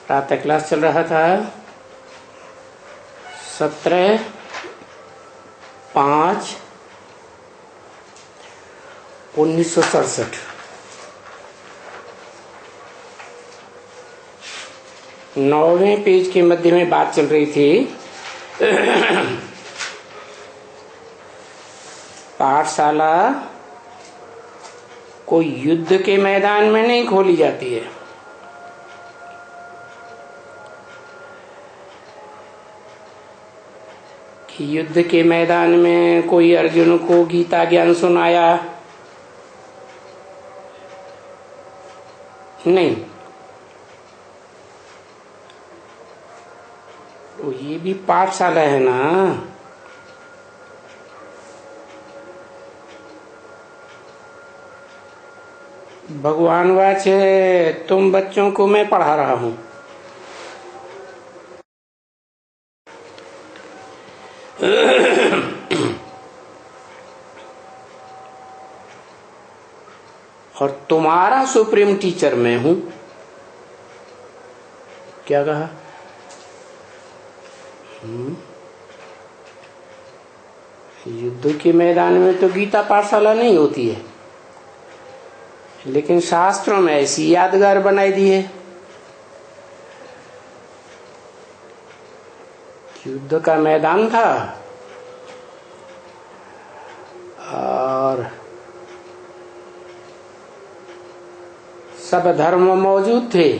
प्रातः क्लास चल रहा था 17/5/1967। 9वें पेज के मध्य में बात चल रही थी पाठशाला कोई युद्ध के मैदान में नहीं खोली जाती है। कि युद्ध के मैदान में कोई अर्जुन को गीता ज्ञान सुनाया नहीं, तो ये भी पाठशाला है ना। भगवान वाचे तुम बच्चों को मैं पढ़ा रहा हूं। और तुम्हारा सुप्रीम टीचर मैं हूं। क्या कहा? युद्ध के मैदान में तो गीता पाठशाला नहीं होती है, लेकिन शास्त्रों में ऐसी यादगार बनाई दी है। युद्ध का मैदान था और सब धर्म मौजूद थे,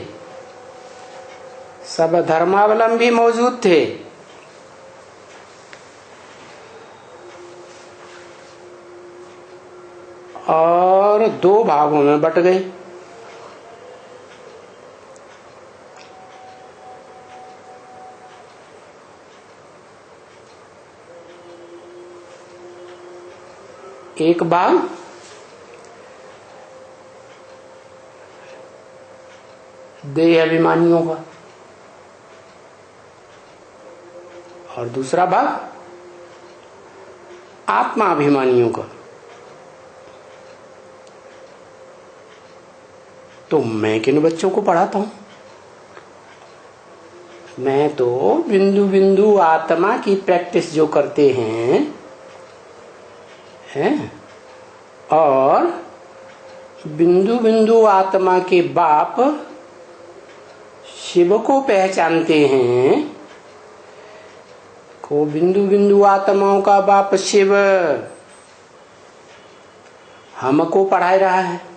सब धर्मावलंबी मौजूद थे। और दो भागों में बट गए। एक भाग देह अभिमानियों का और दूसरा भाग आत्मा अभिमानियों का। तो मैं किन बच्चों को पढ़ाता हूं? मैं तो बिंदु बिंदु आत्मा की प्रैक्टिस जो करते हैं और बिंदु बिंदु आत्मा के बाप शिव को पहचानते हैं। को बिंदु बिंदु आत्माओं का बाप शिव हमको पढ़ा रहा है।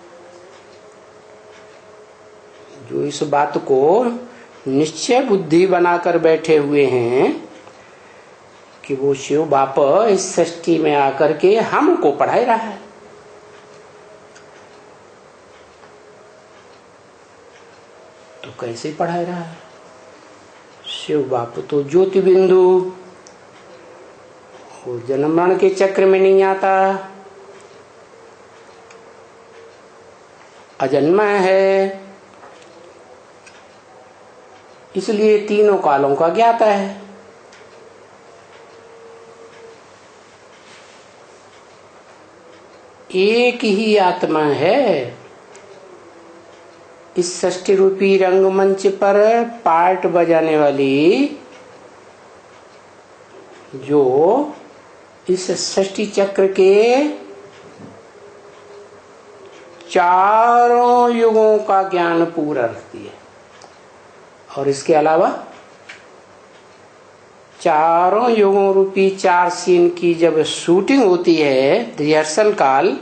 जो इस बात को निश्चय बुद्धि बनाकर बैठे हुए हैं कि वो शिव बाप इस सृष्टि में आकर के हमको पढ़ा रहा है। तो कैसे पढ़ा रहा है? शिव बाप तो ज्योति बिंदु, वो जन्म मरण के चक्र में नहीं आता, अजन्मा है, इसलिए तीनों कालों का ज्ञाता है। एक ही आत्मा है इस सृष्टि रूपी रंगमंच पर पार्ट बजाने वाली, जो इस सृष्टि चक्र के चारों युगों का ज्ञान पूरा रखती है। और इसके अलावा चारों युगों रूपी 4 सीन की जब शूटिंग होती है, रिहर्सल काल,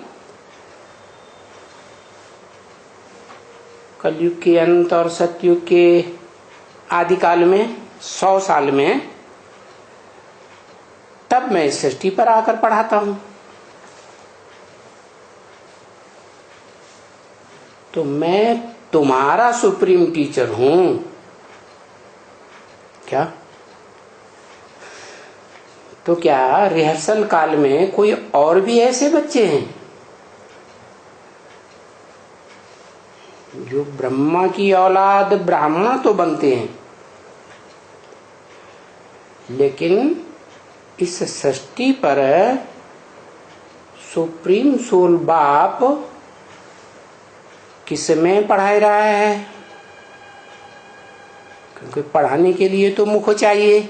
कलयुग के अंत और सतयुग के आदिकाल में 100 साल में, तब मैं इस सृष्टि पर आकर पढ़ाता हूं। तो मैं तुम्हारा सुप्रीम टीचर हूं। क्या? तो क्या रिहर्सल काल में कोई और भी ऐसे बच्चे हैं जो ब्रह्मा की औलाद ब्राह्मण तो बनते हैं, लेकिन इस सृष्टि पर सुप्रीम सोल बाप किसमें पढ़ा रहा है? क्योंकि पढ़ाने के लिए तो मुख चाहिए।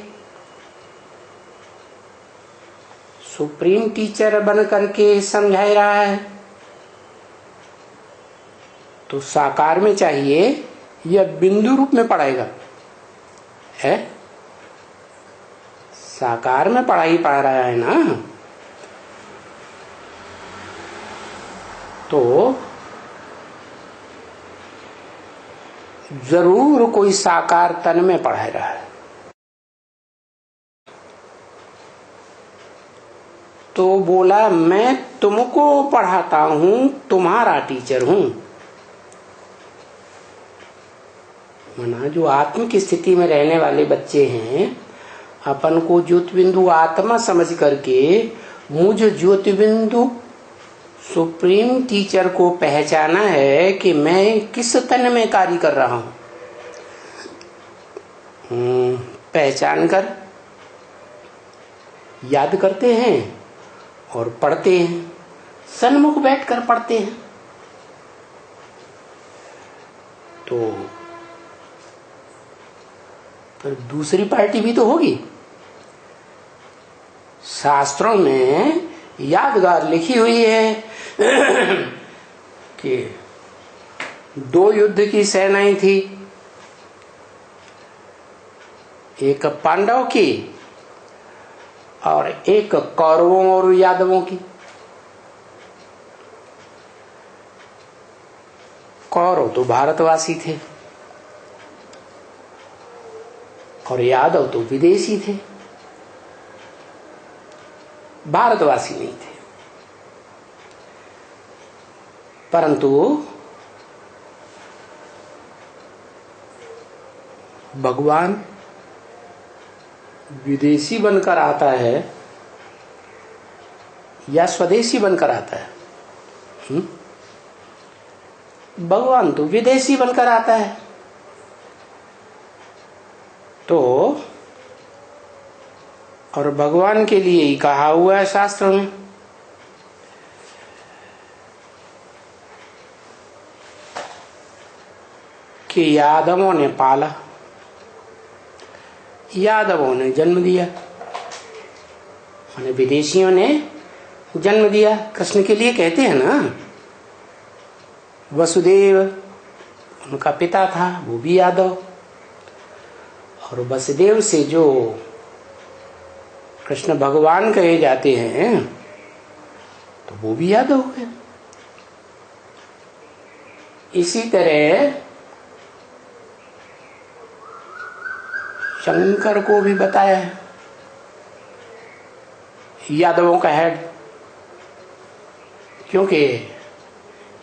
सुप्रीम टीचर बन करके समझा रहा है तो साकार में चाहिए या बिंदु रूप में पढ़ाएगा है? साकार में पढ़ाई पढ़ा रहा है ना, तो जरूर कोई साकार तन में पढ़ा रहा है। तो बोला मैं तुमको पढ़ाता हूं, तुम्हारा टीचर हूं। मना जो आत्म की स्थिति में रहने वाले बच्चे हैं, अपन को ज्योतिबिंदु आत्मा समझ करके मुझ ज्योतिबिंदु सुप्रीम टीचर को पहचाना है कि मैं किस तन में कार्य कर रहा हूं। पहचान कर याद करते हैं और पढ़ते हैं, सन्मुख बैठकर पढ़ते हैं। तो पर दूसरी पार्टी भी तो होगी। शास्त्रों में यादगार लिखी हुई है कि 2 युद्ध की सेनाएं थी, एक पांडव की और एक कौरवों और यादवों की। कौरव तो भारतवासी थे और यादव तो विदेशी थे, भारतवासी नहीं थे। परंतु भगवान विदेशी बनकर आता है या स्वदेशी बनकर आता है? भगवान तो विदेशी बनकर आता है। तो और भगवान के लिए ही कहा हुआ है शास्त्र में कि यादवों ने पाला, यादवों ने जन्म दिया, माने विदेशियों ने जन्म दिया। कृष्ण के लिए कहते हैं ना, वसुदेव उनका पिता था, वो भी यादव, और वसुदेव से जो कृष्ण भगवान कहे जाते हैं तो वो भी यादव हो गए। इसी तरह शंकर को भी बताया है यादवों का हेड, क्योंकि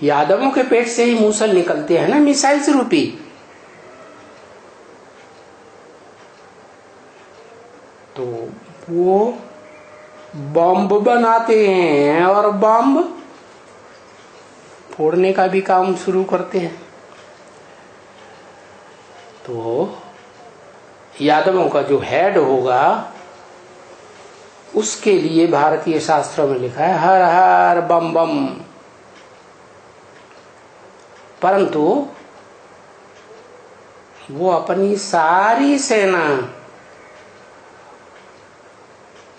यादवों के पेट से ही मूसल निकलते हैं ना, मिसाइल्स रूपी। तो वो बॉम्ब बनाते हैं और बॉम्ब फोड़ने का भी काम शुरू करते हैं। तो यादवों का जो हेड होगा उसके लिए भारतीय शास्त्रों में लिखा है हर हर बम बम। परंतु वो अपनी सारी सेना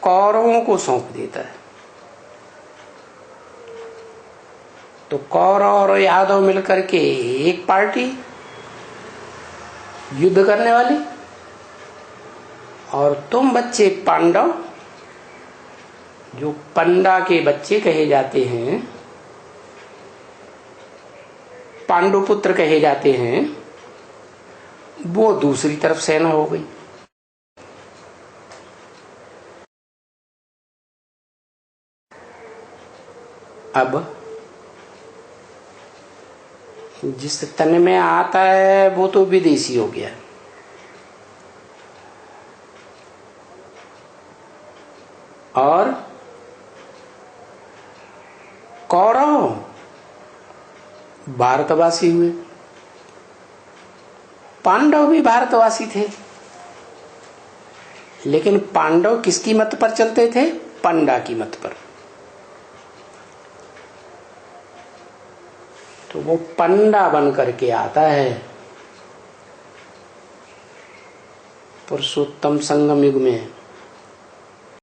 कौरवों को सौंप देता है। तो कौरव और यादव मिलकर के एक पार्टी युद्ध करने वाली, और तुम बच्चे पांडव जो पंडा के बच्चे कहे जाते हैं, पांडुपुत्र कहे जाते हैं, वो दूसरी तरफ सेना हो गई। अब जिस तन में आता है वो तो विदेशी हो गया, और कौरव भारतवासी हुए, पांडव भी भारतवासी थे, लेकिन पांडव किसकी मत पर चलते थे? पंडा की मत पर। तो वो पंडा बन करके आता है पुरुषोत्तम संगम युग में है।